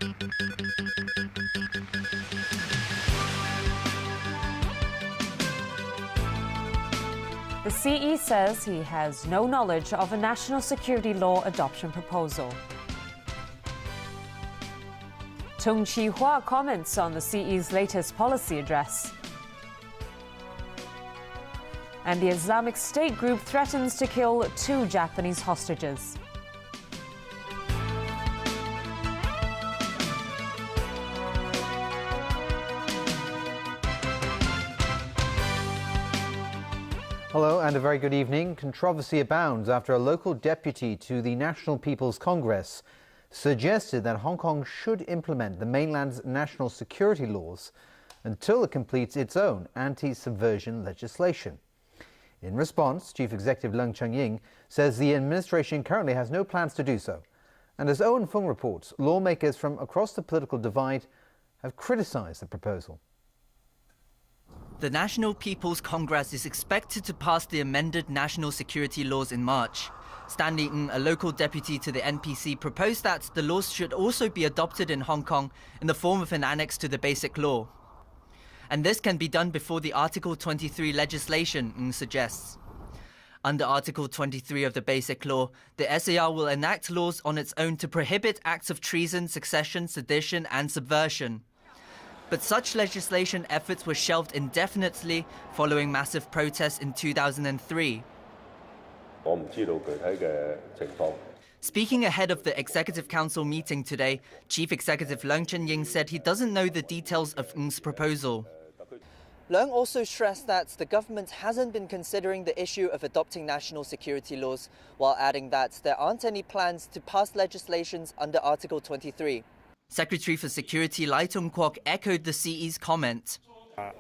The CE says he has no knowledge of a national security law adoption proposal. Tung Chi-hua comments on the CE's latest policy address. And the Islamic State group threatens to kill 2 Japanese hostages. Hello and a very good evening. Controversy abounds after a local deputy to the National People's Congress suggested that Hong Kong should implement the mainland's national security laws until it completes its own anti-subversion legislation. In response, Chief Executive Leung Chun-ying says the administration currently has no plans to do so. And as Owen Fung reports, lawmakers from across the political divide have criticised the proposal. The National People's Congress is expected to pass the amended national security laws in March. Stanley Ng, a local deputy to the NPC, proposed that the laws should also be adopted in Hong Kong in the form of an annex to the Basic Law. And this can be done before the Article 23 legislation, Ng suggests. Under Article 23 of the Basic Law, the SAR will enact laws on its own to prohibit acts of treason, secession, sedition and subversion. But such legislation efforts were shelved indefinitely following massive protests in 2003. Speaking ahead of the Executive Council meeting today, Chief Executive Leung Chun-ying said he doesn't know the details of Ng's proposal. Leung also stressed that the government hasn't been considering the issue of adopting national security laws, while adding that there aren't any plans to pass legislations under Article 23. Secretary for Security Lai Tung-kwok echoed the CE's comment.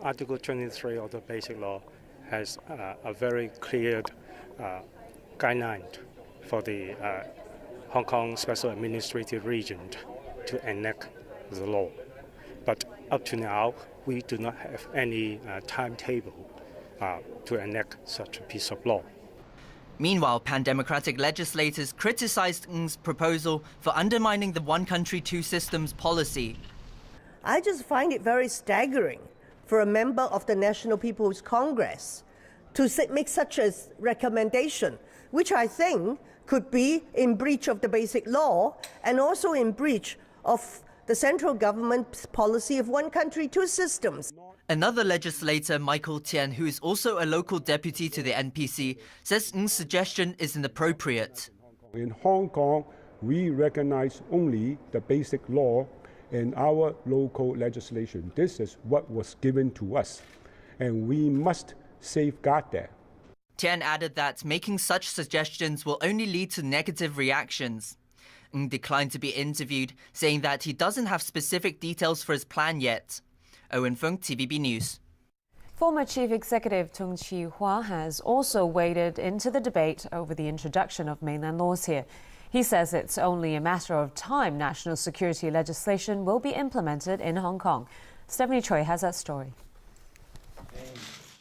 Article 23 of the Basic Law has a very clear guideline for the Hong Kong Special Administrative Region to enact the law. But up to now, we do not have any timetable to enact such a piece of law. Meanwhile, pan-democratic legislators criticized Ng's proposal for undermining the one country, two systems policy. I just find it very staggering for a member of the National People's Congress to make such a recommendation, which I think could be in breach of the Basic Law and also in breach of the central government's policy of one country, two systems. Another legislator, Michael Tian, who is also a local deputy to the NPC, says Ng's suggestion is inappropriate. In Hong Kong, we recognize only the Basic Law and our local legislation. This is what was given to us, and we must safeguard that. Tian added that making such suggestions will only lead to negative reactions. Ng declined to be interviewed, saying that he doesn't have specific details for his plan yet. Owen Fung, TVB News. Former Chief Executive Tung Chi-hua has also waded into the debate over the introduction of mainland laws here. He says it's only a matter of time national security legislation will be implemented in Hong Kong. Stephanie Choi has that story.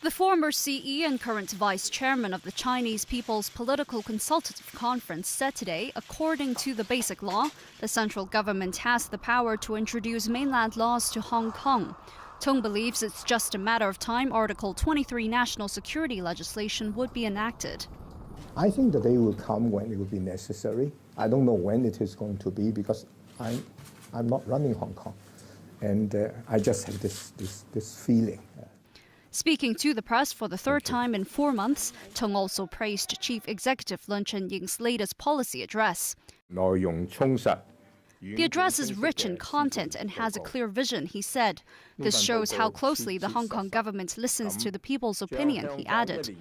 The former CE and current vice chairman of the Chinese People's Political Consultative Conference said today, according to the Basic Law, the central government has the power to introduce mainland laws to Hong Kong. Tung believes it's just a matter of time Article 23 national security legislation would be enacted. I think the day will come when it will be necessary. I don't know when it is going to be because I'm not running Hong Kong. And I just have this feeling. Speaking to the press for the third time in 4 months, Tung also praised Chief Executive Leung Chun-ying's latest policy address. The address is rich in content and has a clear vision, he said. This shows how closely the Hong Kong government listens to the people's opinion, he added.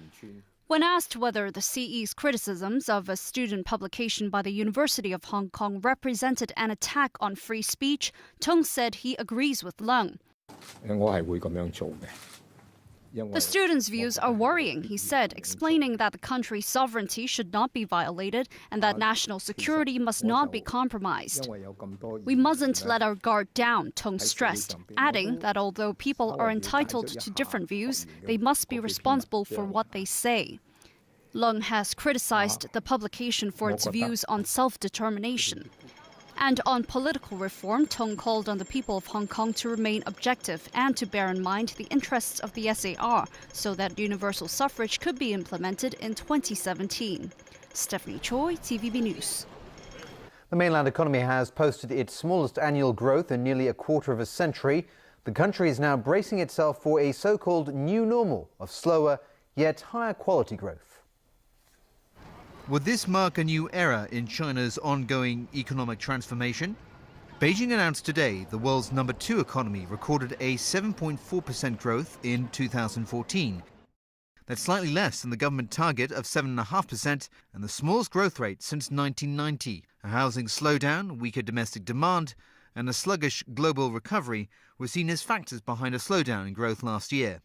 When asked whether the CE's criticisms of a student publication by the University of Hong Kong represented an attack on free speech, Tung said he agrees with Leung. The students' views are worrying, he said, explaining that the country's sovereignty should not be violated and that national security must not be compromised. We mustn't let our guard down, Tung stressed, adding that although people are entitled to different views, they must be responsible for what they say. Leung has criticized the publication for its views on self-determination. And on political reform, Tong called on the people of Hong Kong to remain objective and to bear in mind the interests of the SAR so that universal suffrage could be implemented in 2017. Stephanie Choi, TVB News. The mainland economy has posted its smallest annual growth in nearly a quarter of a century. The country is now bracing itself for a so-called new normal of slower yet higher quality growth. Would this mark a new era in China's ongoing economic transformation? Beijing announced today the world's number 2 economy recorded a 7.4% growth in 2014. That's slightly less than the government target of 7.5% and the smallest growth rate since 1990. A housing slowdown, weaker domestic demand and a sluggish global recovery were seen as factors behind a slowdown in growth last year.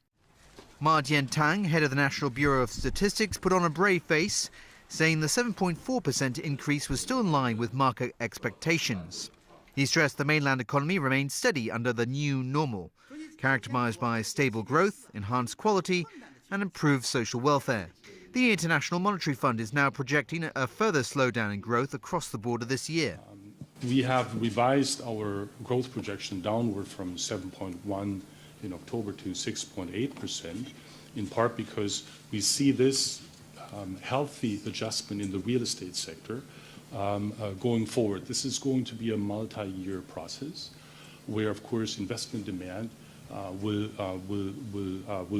Ma Jiantang, head of the National Bureau of Statistics, put on a brave face, saying the 7.4% increase was still in line with market expectations. He stressed the mainland economy remains steady under the new normal, characterized by stable growth, enhanced quality and improved social welfare. The International Monetary Fund is now projecting a further slowdown in growth across the border this year. We have revised our growth projection downward from 7.1 in October to 6.8%, in part because we see this healthy adjustment in the real estate sector going forward. This is going to be a multi-year process where, of course, investment demand will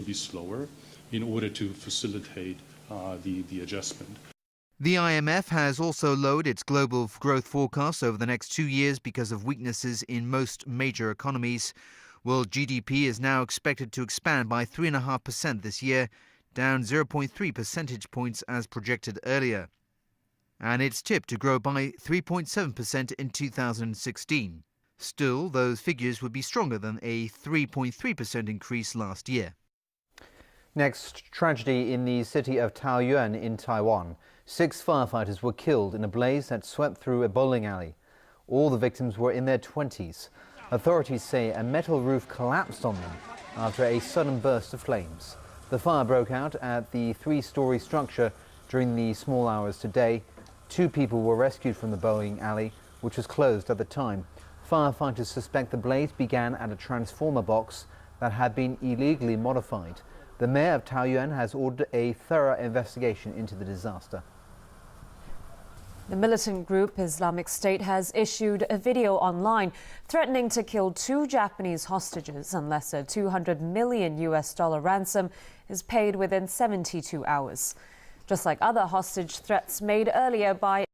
be slower in order to facilitate the adjustment. The IMF has also lowered its global growth forecast over the next 2 years because of weaknesses in most major economies. World GDP is now expected to expand by 3.5% this year, down 0.3 percentage points as projected earlier. And it's tipped to grow by 3.7% in 2016. Still, those figures would be stronger than a 3.3% increase last year. Next, tragedy in the city of Taoyuan in Taiwan. 6 firefighters were killed in a blaze that swept through a bowling alley. All the victims were in their 20s. Authorities say a metal roof collapsed on them after a sudden burst of flames. The fire broke out at the 3-story structure during the small hours today. 2 people were rescued from the bowling alley, which was closed at the time. Firefighters suspect the blaze began at a transformer box that had been illegally modified. The mayor of Taoyuan has ordered a thorough investigation into the disaster. The militant group Islamic State has issued a video online threatening to kill 2 Japanese hostages unless a $200 million ransom is paid within 72 hours. Just like other hostage threats made earlier by